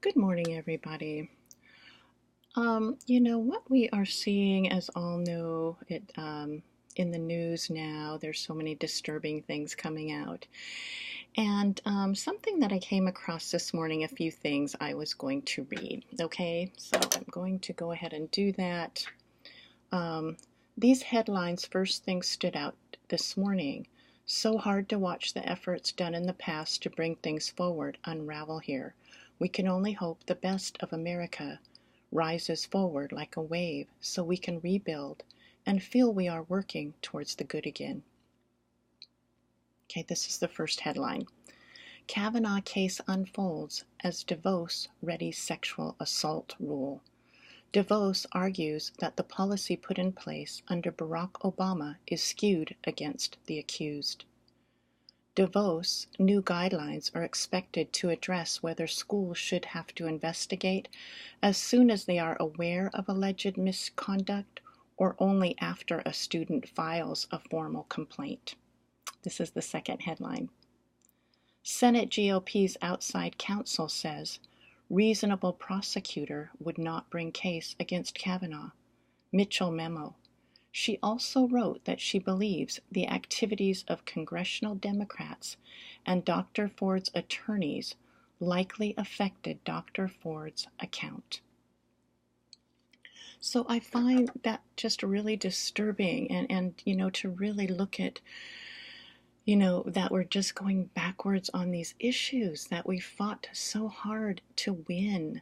Good morning, everybody. What we are seeing, as all know, in the news now, there's so many disturbing things coming out. And something that I came across this morning, a few things I was going to read. Okay, so I'm going to go ahead and do that. Um, these headlines, first things stood out this morning. So hard to watch the efforts done in the past to bring things forward unravel here. We can only hope the best of America rises forward like a wave so we can rebuild and feel we are working towards the good again. Okay, this is the first headline. Kavanaugh case unfolds as DeVos readies sexual assault rule. DeVos argues that the policy put in place under Barack Obama is skewed against the accused. DeVos' new guidelines are expected to address whether schools should have to investigate as soon as they are aware of alleged misconduct or only after a student files a formal complaint. This is the second headline. Senate GOP's outside counsel says reasonable prosecutor would not bring case against Kavanaugh. Mitchell memo. She also wrote that she believes the activities of congressional Democrats and Dr. Ford's attorneys likely affected Dr. Ford's account. So I find that just really disturbing and to really look at that we're just going backwards on these issues that we fought so hard to win.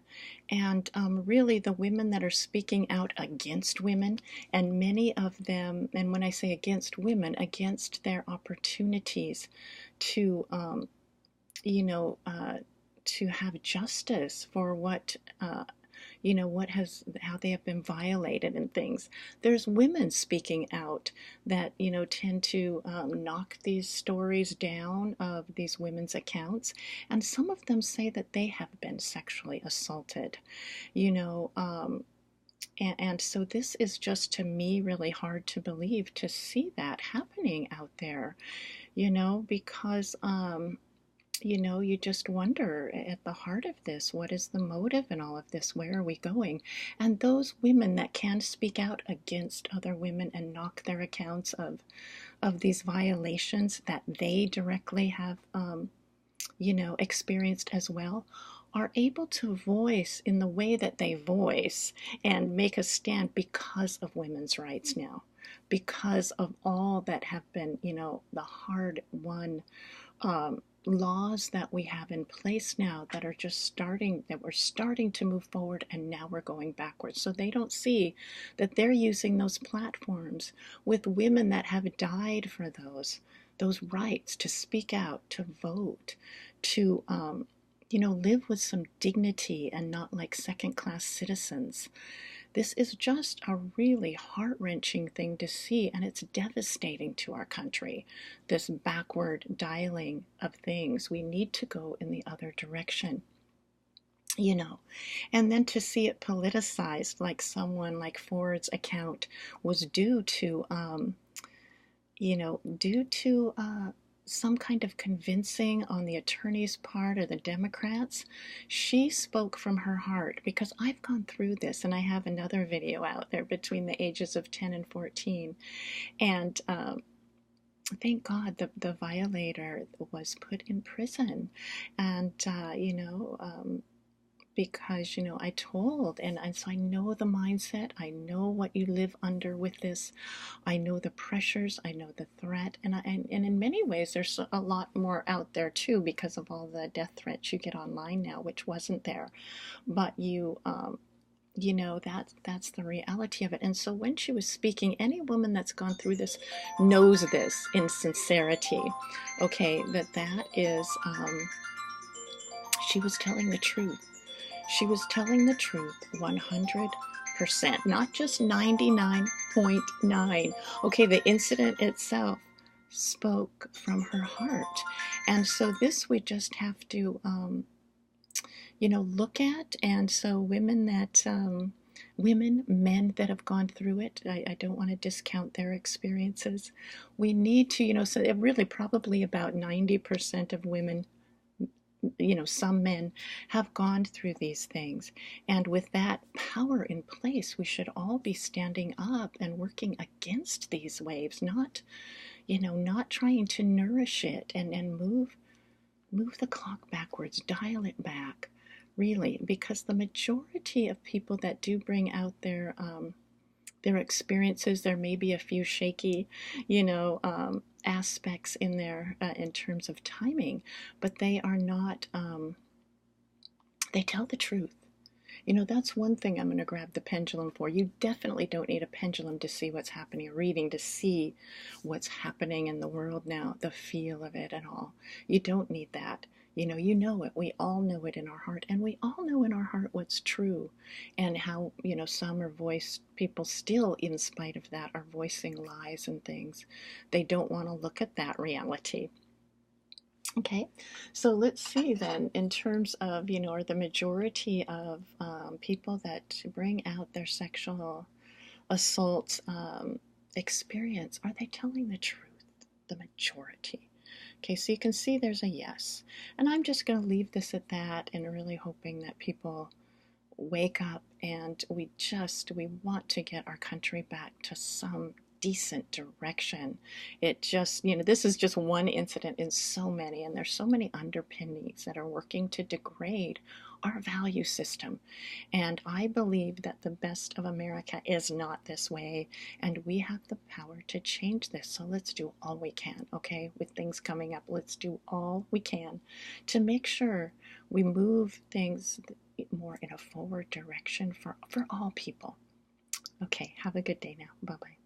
And really, the women that are speaking out against women, and many of them, and when I say against women, against their opportunities to, you know, uh, to have justice for how they have been violated and things. There's women speaking out that tend to knock these stories down of these women's accounts, and some of them say that they have been sexually assaulted. you know um, and so this is just, to me, really hard to believe, to see that happening out there, because you just wonder, at the heart of this, what is the motive in all of this? Where are we going? And those women that can speak out against other women and knock their accounts of these violations that they directly have, experienced as well, are able to voice in the way that they voice and make a stand because of women's rights now, because of all that have been, the hard won laws that we have in place now that are just that we're starting to move forward, and now we're going backwards. So they don't see that they're using those platforms with women that have died for those rights to speak out, to vote, to live with some dignity and not like second class citizens. This is just a really heart-wrenching thing to see, and it's devastating to our country, this backward dialing of things. We need to go in the other direction. And then to see it politicized, like someone like Ford's account was due to some kind of convincing on the attorney's part or the Democrats. She spoke from her heart, because I've gone through this, and I have another video out there between the ages of 10 and 14. And thank God the violator was put in prison. And, because I told, and so I know the mindset, I know what you live under with this, I know the pressures, I know the threat, and in many ways there's a lot more out there too, because of all the death threats you get online now, which wasn't there. But that's the reality of it. And so when she was speaking, any woman that's gone through this knows this in sincerity. Okay, that is, she was telling the truth. She was telling the truth 100%, not just 99.9. Okay, the incident itself spoke from her heart. And so this we just have to, look at. And so women, men that have gone through it, I don't want to discount their experiences. We need to, so really probably about 90% of women some men have gone through these things. And with that power in place, we should all be standing up and working against these waves, not trying to nourish it and move the clock backwards, dial it back, really, because the majority of people that do bring out their experiences, there may be a few shaky, aspects in there in terms of timing, but they are not. They tell the truth. That's one thing I'm going to grab the pendulum for. You definitely don't need a pendulum to see what's happening, or reading to see what's happening in the world now, the feel of it and all. You don't need that. You know it. We all know it in our heart, and we all know in our heart what's true, and how, some are people still, in spite of that, are voicing lies and things. They don't want to look at that reality. Okay, so let's see then, in terms of, are the majority of people that bring out their sexual assault experience, are they telling the truth? The majority. Okay, so you can see there's a yes. And I'm just going to leave this at that, and really hoping that people wake up, and we want to get our country back to some decent direction. This is just one incident in so many, and there's so many underpinnings that are working to degrade our value system. And I believe that the best of America is not this way, and we have the power to change this. So let's do all we can, okay? With things coming up, let's do all we can to make sure we move things more in a forward direction for all people. Okay, have a good day now. Bye-bye.